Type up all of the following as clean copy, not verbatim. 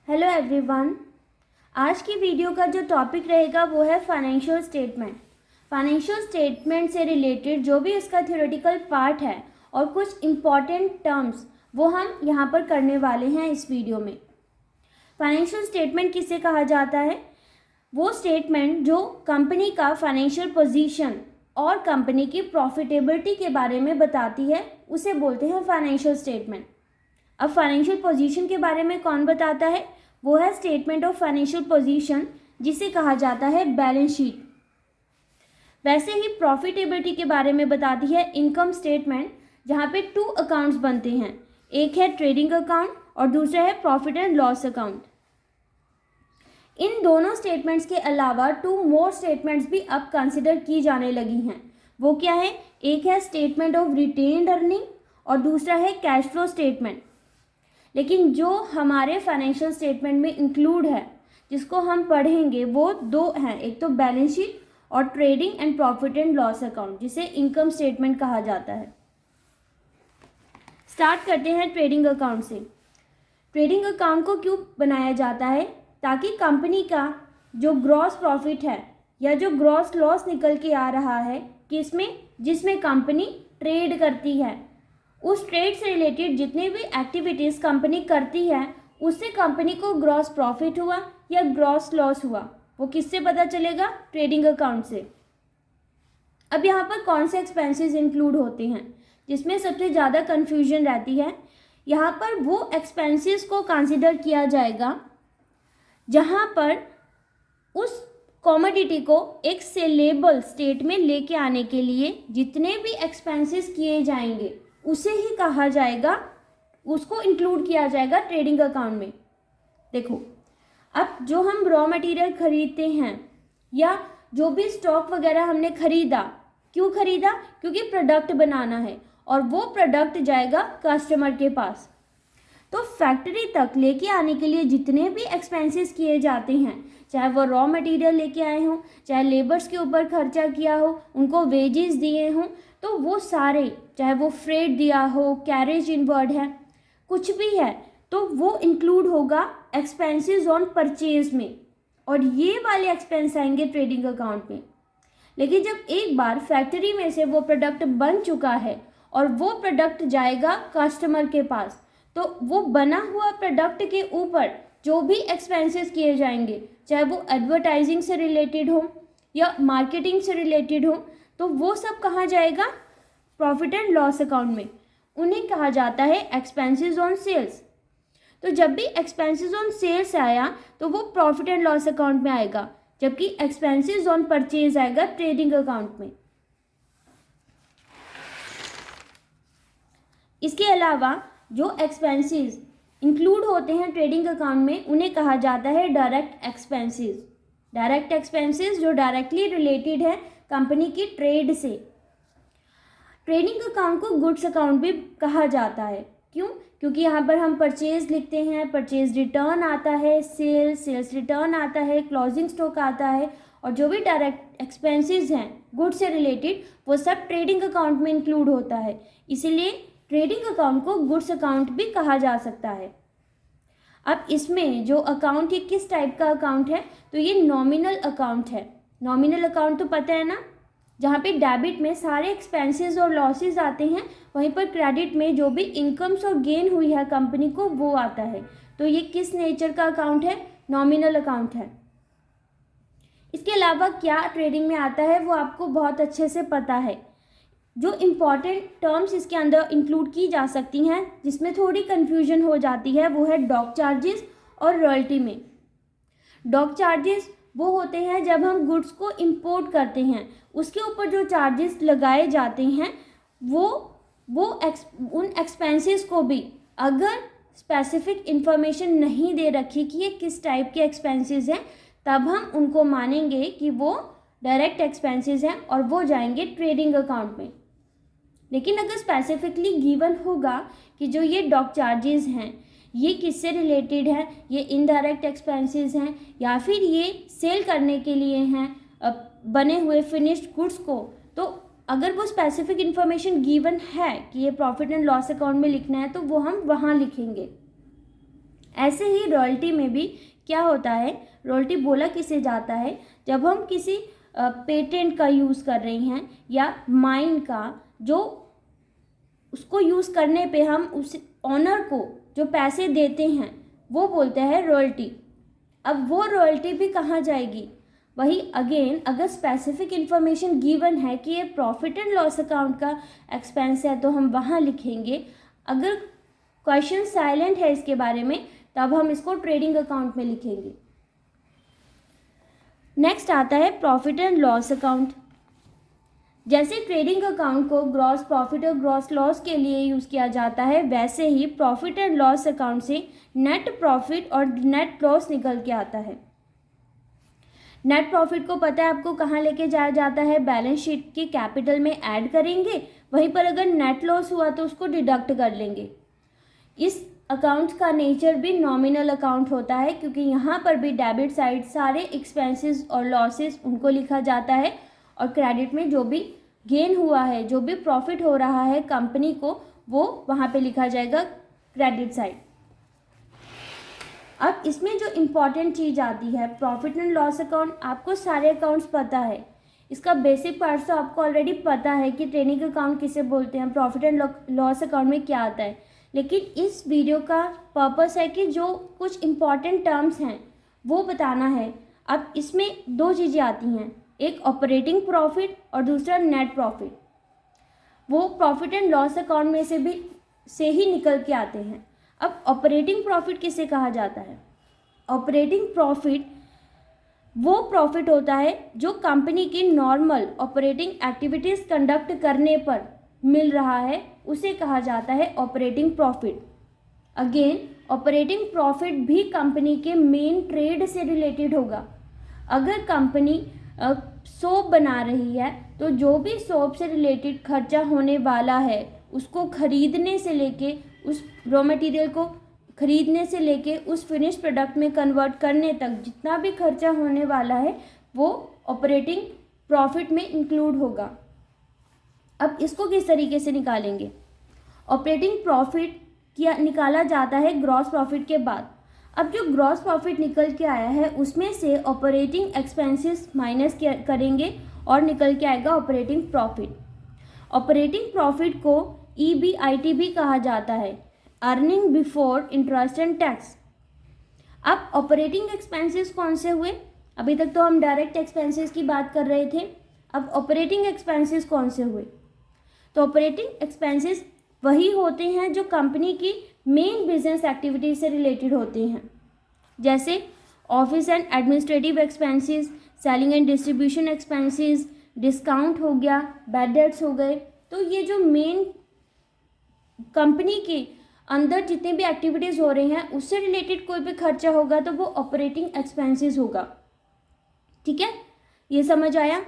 Hello everyone. आज की video का जो टॉपिक रहेगा वो है फाइनेंशियल स्टेटमेंट। फाइनेंशियल स्टेटमेंट से रिलेटेड जो भी इसका थ्योरेटिकल पार्ट है और कुछ इम्पॉर्टेंट टर्म्स वो हम यहाँ पर करने वाले हैं इस वीडियो में। फाइनेंशियल स्टेटमेंट किसे कहा जाता है? वो स्टेटमेंट जो कंपनी का फाइनेंशियल पोजीशन और कंपनी की प्रॉफिटेबिलिटी के बारे में बताती है उसे बोलते हैं फाइनेंशियल स्टेटमेंट। अब फाइनेंशियल पोजीशन के बारे में कौन बताता है? वो है स्टेटमेंट ऑफ फाइनेंशियल पोजीशन, जिसे कहा जाता है बैलेंस शीट। वैसे ही प्रॉफिटेबिलिटी के बारे में बताती है इनकम स्टेटमेंट, जहाँ पे 2 अकाउंट्स बनते हैं, एक है ट्रेडिंग अकाउंट और दूसरा है प्रॉफिट एंड लॉस अकाउंट। इन दोनों स्टेटमेंट्स के अलावा 2 मोर स्टेटमेंट्स भी अब कंसिडर की जाने लगी हैं। वो क्या है? एक है स्टेटमेंट ऑफ रिटेन्ड अर्निंग और दूसरा है कैश फ्लो स्टेटमेंट। लेकिन जो हमारे फाइनेंशियल स्टेटमेंट में इंक्लूड है, जिसको हम पढ़ेंगे, वो 2 हैं, एक तो बैलेंस शीट और trading and profit and loss account, जिसे इनकम स्टेटमेंट कहा जाता है। स्टार्ट करते हैं ट्रेडिंग अकाउंट से। ट्रेडिंग अकाउंट को क्यों बनाया जाता है? ताकि कंपनी का जो ग्रॉस प्रॉफिट है या जो ग्रॉस लॉस निकल के आ रहा है किसमें, जिसमें कंपनी ट्रेड करती है, उस ट्रेड से रिलेटेड जितने भी एक्टिविटीज़ कंपनी करती है उससे कंपनी को ग्रॉस प्रॉफिट हुआ या ग्रॉस लॉस हुआ, वो किससे पता चलेगा? ट्रेडिंग अकाउंट से। अब यहाँ पर कौन से एक्सपेंसेस इंक्लूड होते हैं, जिसमें सबसे ज़्यादा कन्फ्यूजन रहती है। यहाँ पर वो एक्सपेंसेस को कंसिडर किया जाएगा जहाँ पर उस कॉमोडिटी को एक सेलेबल स्टेट में लेके आने के लिए जितने भी एक्सपेंसेस किए जाएंगे उसे ही कहा जाएगा, उसको इंक्लूड किया जाएगा ट्रेडिंग अकाउंट में। देखो, अब जो हम रॉ मटेरियल खरीदते हैं या जो भी स्टॉक वगैरह हमने खरीदा, क्यों खरीदा? क्योंकि प्रोडक्ट बनाना है और वो प्रोडक्ट जाएगा कस्टमर के पास। तो फैक्ट्री तक लेके आने के लिए जितने भी एक्सपेंसेस किए जाते हैं, चाहे वो रॉ मटेरियल लेके आए हों, चाहे लेबर्स के ऊपर खर्चा किया हो, उनको वेजेस दिए हों, तो वो सारे, चाहे वो फ्रेट दिया हो, कैरेज इनवर्ड है, कुछ भी है, तो वो इंक्लूड होगा एक्सपेंसेस ऑन परचेज में, और ये वाले एक्सपेंस आएंगे ट्रेडिंग अकाउंट में। लेकिन जब एक बार फैक्ट्री में से वो प्रोडक्ट बन चुका है और वो प्रोडक्ट जाएगा कस्टमर के पास, तो वो बना हुआ प्रोडक्ट के ऊपर जो भी एक्सपेंसेस किए जाएंगे, चाहे वो एडवर्टाइजिंग से रिलेटेड हो या मार्केटिंग से रिलेटेड हो, तो वो सब कहाँ जाएगा? प्रॉफिट एंड लॉस अकाउंट में। उन्हें कहा जाता है एक्सपेंसेस ऑन सेल्स। तो जब भी एक्सपेंसेस ऑन सेल्स आया तो वो प्रॉफिट एंड लॉस अकाउंट में आएगा, जबकि एक्सपेंसेस ऑन परचेज आएगा ट्रेडिंग अकाउंट में। इसके अलावा जो एक्सपेंसेस इंक्लूड होते हैं ट्रेडिंग अकाउंट में उन्हें कहा जाता है डायरेक्ट एक्सपेंसेस। डायरेक्ट एक्सपेंसेस जो डायरेक्टली रिलेटेड है कंपनी की ट्रेड से। ट्रेडिंग अकाउंट को गुड्स अकाउंट भी कहा जाता है। क्यों? क्योंकि यहाँ पर हम परचेज लिखते हैं, परचेज रिटर्न आता है, सेल्स रिटर्न आता है, क्लोजिंग स्टॉक आता है, और जो भी डायरेक्ट एक्सपेंसेस हैं गुड्स से रिलेटेड वो सब ट्रेडिंग अकाउंट में इंक्लूड होता है। इसीलिए ट्रेडिंग अकाउंट को गुड्स अकाउंट भी कहा जा सकता है। अब इसमें जो अकाउंट ये किस टाइप का अकाउंट है, तो ये नॉमिनल अकाउंट है। नॉमिनल अकाउंट तो पता है ना, जहाँ पे डेबिट में सारे एक्सपेंसेस और लॉसेस आते हैं, वहीं पर क्रेडिट में जो भी इनकम्स और गेन हुई है कंपनी को वो आता है। तो ये किस नेचर का अकाउंट है? नॉमिनल अकाउंट है। इसके अलावा क्या ट्रेडिंग में आता है वो आपको बहुत अच्छे से पता है। जो इम्पॉर्टेंट टर्म्स इसके अंदर इंक्लूड की जा सकती हैं, जिसमें थोड़ी कन्फ्यूजन हो जाती है, वो है डॉक चार्जेस और रॉयल्टी में। डॉक चार्जेस वो होते हैं जब हम गुड्स को इंपोर्ट करते हैं, उसके ऊपर जो चार्जेस लगाए जाते हैं वो उन एक्सपेंसेस को भी अगर स्पेसिफिक इंफॉर्मेशन नहीं दे रखी कि ये किस टाइप के एक्सपेंसेस हैं, तब हम उनको मानेंगे कि वो डायरेक्ट एक्सपेंसेस हैं और वो जाएंगे ट्रेडिंग अकाउंट में। लेकिन अगर स्पेसिफिकली गिवन होगा कि जो ये डॉक चार्जेस हैं ये किससे रिलेटेड है, ये इनडायरेक्ट एक्सपेंसेस हैं या फिर ये सेल करने के लिए हैं बने हुए फिनिश्ड गुड्स को, तो अगर वो स्पेसिफिक इन्फॉर्मेशन गिवन है कि ये प्रॉफिट एंड लॉस अकाउंट में लिखना है तो वो हम वहाँ लिखेंगे। ऐसे ही रॉयल्टी में भी क्या होता है, रॉयल्टी बोला किसे जाता है, जब हम किसी पेटेंट का यूज़ कर रहे हैं या माइन का, जो उसको यूज़ करने पे हम उस ऑनर को जो पैसे देते हैं वो बोलते हैं रॉयल्टी। अब वो रॉयल्टी भी कहाँ जाएगी, वही अगेन अगर स्पेसिफिक इन्फॉर्मेशन गिवन है कि ये प्रॉफिट एंड लॉस अकाउंट का एक्सपेंस है तो हम वहाँ लिखेंगे। अगर क्वेश्चन साइलेंट है इसके बारे में तब हम इसको ट्रेडिंग अकाउंट में लिखेंगे। नेक्स्ट आता है प्रॉफिट एंड लॉस अकाउंट। जैसे ट्रेडिंग अकाउंट को ग्रॉस प्रॉफिट और ग्रॉस लॉस के लिए यूज़ किया जाता है, वैसे ही प्रॉफिट एंड लॉस अकाउंट से नेट प्रॉफिट और नेट लॉस निकल के आता है। नेट प्रॉफिट को पता है आपको कहाँ लेके जाया जाता है, बैलेंस शीट के कैपिटल में ऐड करेंगे, वहीं पर अगर नेट लॉस हुआ तो उसको डिडक्ट कर लेंगे। इस अकाउंट का नेचर भी नॉमिनल अकाउंट होता है, क्योंकि यहाँ पर भी डेबिट साइड सारे एक्सपेंसेस और लॉसेस उनको लिखा जाता है, और क्रेडिट में जो भी गेन हुआ है, जो भी प्रॉफिट हो रहा है कंपनी को, वो वहाँ पे लिखा जाएगा क्रेडिट साइड। अब इसमें जो इम्पॉर्टेंट चीज़ आती है प्रॉफिट एंड लॉस अकाउंट, आपको सारे अकाउंट्स पता है, इसका बेसिक पार्ट तो आपको ऑलरेडी पता है कि ट्रेडिंग अकाउंट किसे बोलते हैं, प्रॉफिट एंड लॉस अकाउंट में क्या आता है। लेकिन इस वीडियो का पर्पस है कि जो कुछ इम्पॉर्टेंट टर्म्स हैं वो बताना है। अब इसमें दो चीज़ें आती हैं, एक ऑपरेटिंग प्रॉफिट और दूसरा नेट प्रॉफिट। वो प्रॉफिट एंड लॉस अकाउंट में से ही निकल के आते हैं। अब ऑपरेटिंग प्रॉफिट किसे कहा जाता है, ऑपरेटिंग प्रॉफिट वो प्रॉफिट होता है जो कंपनी की नॉर्मल ऑपरेटिंग एक्टिविटीज़ कंडक्ट करने पर मिल रहा है, उसे कहा जाता है operating profit. Again operating profit भी कंपनी के मेन ट्रेड से रिलेटेड होगा। अगर कंपनी सोप बना रही है तो जो भी सोप से रिलेटेड खर्चा होने वाला है, उसको खरीदने से लेके, उस रॉ मटेरियल को खरीदने से लेके उस फिनिश प्रोडक्ट में कन्वर्ट करने तक जितना भी खर्चा होने वाला है वो ऑपरेटिंग प्रॉफिट में इंक्लूड होगा। अब इसको किस तरीके से निकालेंगे, ऑपरेटिंग प्रॉफिट किया निकाला जाता है ग्रॉस प्रॉफिट के बाद। अब जो ग्रॉस प्रॉफिट निकल के आया है उसमें से ऑपरेटिंग एक्सपेंसेस माइनस करेंगे और निकल के आएगा ऑपरेटिंग प्रॉफिट। ऑपरेटिंग प्रॉफिट को EBIT भी कहा जाता है, earning before interest and tax. अब ऑपरेटिंग एक्सपेंसेस कौन से हुए, अभी तक तो हम डायरेक्ट एक्सपेंसेस की बात कर रहे थे, अब ऑपरेटिंग एक्सपेंसेस कौन से हुए, तो ऑपरेटिंग एक्सपेंसेस वही होते हैं जो कंपनी की मेन बिजनेस एक्टिविटीज से रिलेटेड होते हैं, जैसे office and administrative expenses, selling and distribution expenses, discount हो गया, बैड डेट्स हो गए। तो ये जो मेन कंपनी के अंदर जितने भी एक्टिविटीज़ हो रही हैं उससे रिलेटेड कोई भी खर्चा होगा तो वो ऑपरेटिंग एक्सपेंसेस होगा। ठीक है, ये समझ आया।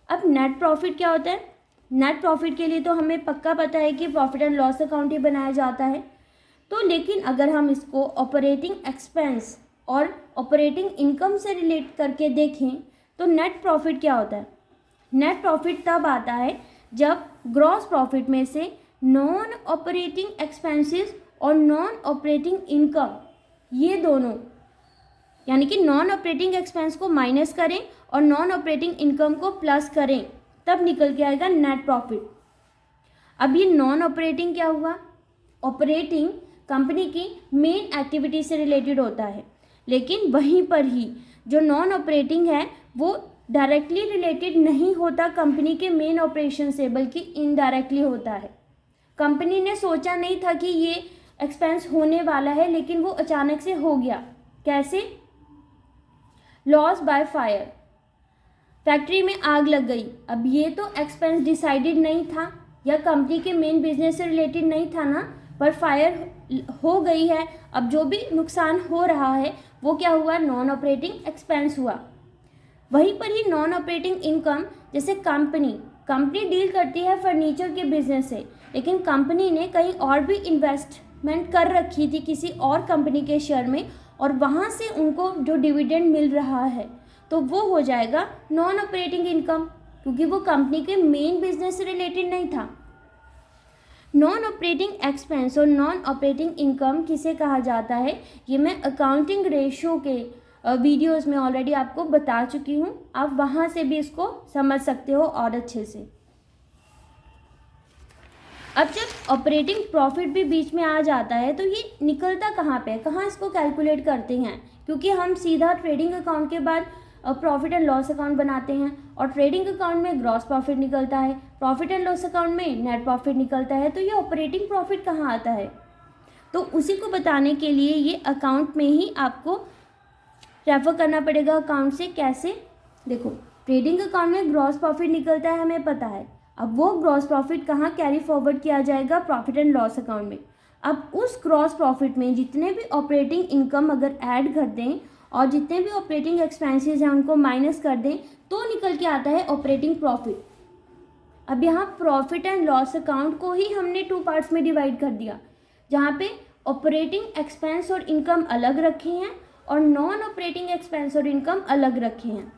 अब नेट प्रॉफिट क्या होता है, नेट प्रॉफिट के लिए तो हमें पक्का पता है कि प्रॉफिट एंड लॉस अकाउंट ही बनाया जाता है। तो लेकिन अगर हम इसको ऑपरेटिंग एक्सपेंस और ऑपरेटिंग इनकम से रिलेट करके देखें तो नेट प्रॉफिट क्या होता है, नेट प्रॉफिट तब आता है जब ग्रॉस प्रॉफिट में से नॉन ऑपरेटिंग एक्सपेंसेस और नॉन ऑपरेटिंग इनकम, ये दोनों यानी कि नॉन ऑपरेटिंग एक्सपेंस को माइनस करें और नॉन ऑपरेटिंग इनकम को प्लस करें, तब निकल के आएगा नेट प्रॉफिट। अब ये नॉन ऑपरेटिंग क्या हुआ, ऑपरेटिंग कंपनी की मेन एक्टिविटी से रिलेटेड होता है, लेकिन वहीं पर ही जो नॉन ऑपरेटिंग है वो डायरेक्टली रिलेटेड नहीं होता कंपनी के मेन ऑपरेशन से, बल्कि इनडायरेक्टली होता है। कंपनी ने सोचा नहीं था कि ये एक्सपेंस होने वाला है, लेकिन वो अचानक से हो गया। कैसे, लॉस बाय फायर, फैक्ट्री में आग लग गई। अब ये तो एक्सपेंस डिसाइडेड नहीं था या कंपनी के मेन बिजनेस से रिलेटेड नहीं था ना, पर फायर हो गई है। अब जो भी नुकसान हो रहा है वो क्या हुआ, नॉन ऑपरेटिंग एक्सपेंस हुआ। वहीं पर ही नॉन ऑपरेटिंग इनकम, जैसे कंपनी डील करती है फर्नीचर के बिजनेस से, लेकिन कंपनी ने कहीं और भी इन्वेस्टमेंट कर रखी थी किसी और कंपनी के शेयर में, और वहाँ से उनको जो डिविडेंड मिल रहा है तो वो हो जाएगा नॉन ऑपरेटिंग इनकम, क्योंकि वो कंपनी के मेन बिजनेस से रिलेटेड नहीं था। नॉन ऑपरेटिंग एक्सपेंस और नॉन ऑपरेटिंग इनकम किसे कहा जाता है, ये मैं अकाउंटिंग रेशो के वीडियोस में ऑलरेडी आपको बता चुकी हूँ। आप वहाँ से भी इसको समझ सकते हो और अच्छे से। अब जब ऑपरेटिंग प्रॉफिट भी बीच में आ जाता है तो ये निकलता कहाँ पे है, कहाँ इसको कैलकुलेट करते हैं, क्योंकि हम सीधा ट्रेडिंग अकाउंट के बाद प्रॉफिट एंड लॉस अकाउंट बनाते हैं और ट्रेडिंग अकाउंट में ग्रॉस प्रॉफिट निकलता है, प्रॉफिट एंड लॉस अकाउंट में नेट प्रॉफिट निकलता है। तो ये ऑपरेटिंग प्रॉफिट कहाँ आता है, तो उसी को बताने के लिए ये अकाउंट में ही आपको रेफर करना पड़ेगा। अकाउंट से कैसे, देखो ट्रेडिंग अकाउंट में ग्रॉस प्रॉफिट निकलता है, हमें पता है। अब वो ग्रॉस प्रॉफिट कहाँ कैरी फॉरवर्ड किया जाएगा, प्रॉफिट एंड लॉस अकाउंट में। अब उस ग्रॉस प्रॉफिट में जितने भी ऑपरेटिंग इनकम अगर ऐड कर दें और जितने भी ऑपरेटिंग एक्सपेंसेस हैं उनको माइनस कर दें तो निकल के आता है ऑपरेटिंग प्रॉफिट। अब यहाँ प्रॉफिट एंड लॉस अकाउंट को ही हमने 2 पार्ट्स में डिवाइड कर दिया, जहाँ पे ऑपरेटिंग एक्सपेंस और इनकम अलग रखे हैं और नॉन ऑपरेटिंग एक्सपेंस और इनकम अलग रखे हैं।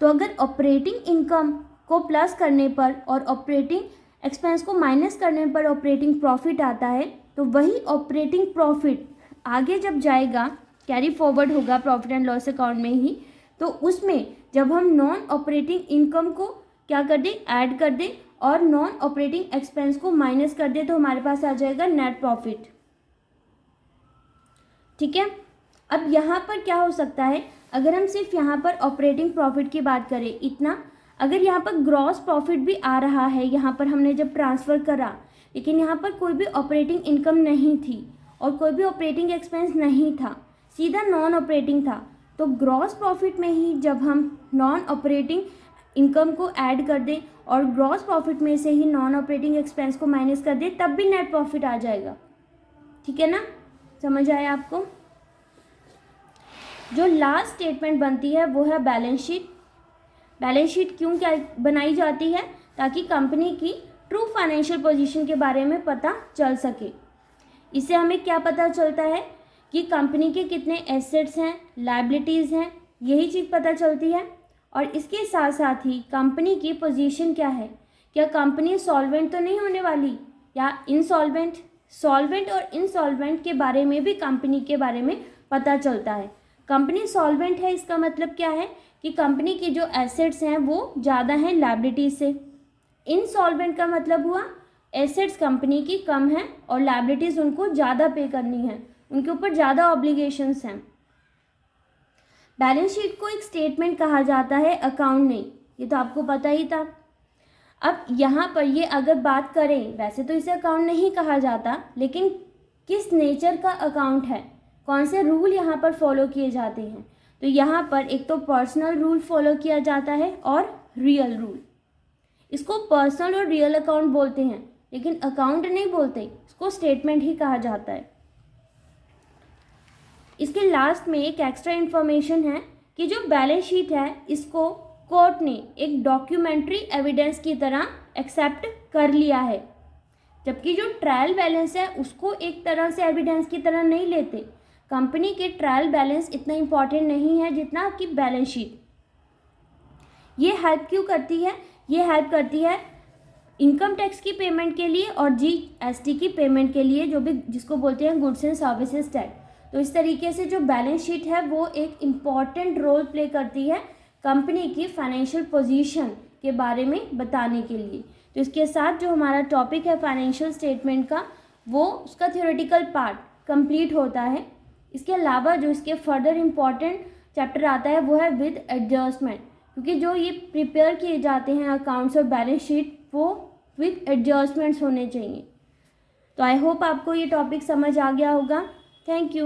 तो अगर ऑपरेटिंग इनकम को प्लस करने पर और ऑपरेटिंग एक्सपेंस को माइनस करने पर ऑपरेटिंग प्रॉफिट आता है, तो वही ऑपरेटिंग प्रॉफिट आगे जब जाएगा कैरी फॉरवर्ड होगा प्रॉफिट एंड लॉस अकाउंट में ही, तो उसमें जब हम नॉन ऑपरेटिंग इनकम को क्या कर दें, ऐड कर दें और नॉन ऑपरेटिंग एक्सपेंस को माइनस कर दें, तो हमारे पास आ जाएगा नेट प्रॉफिट। ठीक है। अब यहाँ पर क्या हो सकता है, अगर हम सिर्फ यहाँ पर ऑपरेटिंग प्रॉफिट की बात करें इतना, अगर यहाँ पर ग्रॉस प्रॉफिट भी आ रहा है, यहाँ पर हमने जब ट्रांसफ़र करा लेकिन यहाँ पर कोई भी ऑपरेटिंग इनकम नहीं थी और कोई भी ऑपरेटिंग एक्सपेंस नहीं था, सीधा नॉन ऑपरेटिंग था, तो ग्रॉस प्रॉफिट में ही जब हम नॉन ऑपरेटिंग इनकम को ऐड कर दें और ग्रॉस प्रॉफिट में से ही नॉन ऑपरेटिंग एक्सपेंस को माइनस कर दें, तब भी नेट प्रॉफिट आ जाएगा। ठीक है ना, समझ आया आपको। जो लास्ट स्टेटमेंट बनती है वो है बैलेंस शीट। बैलेंस शीट क्यों क्या बनाई जाती है, ताकि कंपनी की ट्रू फाइनेंशियल पोजीशन के बारे में पता चल सके। इससे हमें क्या पता चलता है कि कंपनी के कितने एसेट्स हैं, लायबिलिटीज़ हैं, यही चीज़ पता चलती है। और इसके साथ साथ ही कंपनी की पोजीशन क्या है, क्या कंपनी सॉल्वेंट तो नहीं होने वाली या इनसॉल्वेंट। सॉल्वेंट और इनसॉल्वेंट के बारे में भी कंपनी के बारे में पता चलता है। कंपनी सॉल्वेंट है, इसका मतलब क्या है कि कंपनी की जो एसेट्स हैं वो ज़्यादा हैं लायबिलिटीज से। इनसॉल्वेंट का मतलब हुआ एसेट्स कंपनी की कम हैं और लायबिलिटीज़ उनको ज़्यादा पे करनी है, उनके ऊपर ज़्यादा ऑब्लिगेशंस हैं। बैलेंस शीट को एक स्टेटमेंट कहा जाता है, अकाउंट नहीं, ये तो आपको पता ही था। अब यहाँ पर ये अगर बात करें, वैसे तो इसे अकाउंट नहीं कहा जाता, लेकिन किस नेचर का अकाउंट है, कौन से रूल यहाँ पर फॉलो किए जाते हैं, तो यहाँ पर एक तो पर्सनल रूल फॉलो किया जाता है और रियल रूल। इसको पर्सनल और रियल अकाउंट बोलते हैं, लेकिन अकाउंट नहीं बोलते, इसको स्टेटमेंट ही कहा जाता है। इसके लास्ट में एक एक्स्ट्रा इन्फॉर्मेशन है कि जो बैलेंस शीट है इसको कोर्ट ने एक डॉक्यूमेंट्री एविडेंस की तरह एक्सेप्ट कर लिया है, जबकि जो ट्रायल बैलेंस है उसको एक तरह से एविडेंस की तरह नहीं लेते। कंपनी के ट्रायल बैलेंस इतना इम्पॉर्टेंट नहीं है जितना कि बैलेंस शीट। ये हेल्प क्यों करती है, ये हेल्प करती है इनकम टैक्स की पेमेंट के लिए और जीएसटी की पेमेंट के लिए, जो भी जिसको बोलते हैं गुड्स एंड सर्विसेज टैक्स। तो इस तरीके से जो बैलेंस शीट है वो एक इम्पॉर्टेंट रोल प्ले करती है कंपनी की फाइनेंशियल पोजीशन के बारे में बताने के लिए। तो इसके साथ जो हमारा टॉपिक है फाइनेंशियल स्टेटमेंट का, वो उसका थ्योरेटिकल पार्ट कंप्लीट होता है। इसके अलावा जो इसके फर्दर इम्पॉर्टेंट चैप्टर आता है वो है विद एडजस्टमेंट, क्योंकि जो ये प्रिपेयर किए जाते हैं अकाउंट्स और बैलेंस शीट वो विद एडजस्टमेंट्स होने चाहिए। तो आई होप आपको ये टॉपिक समझ आ गया होगा। Thank you.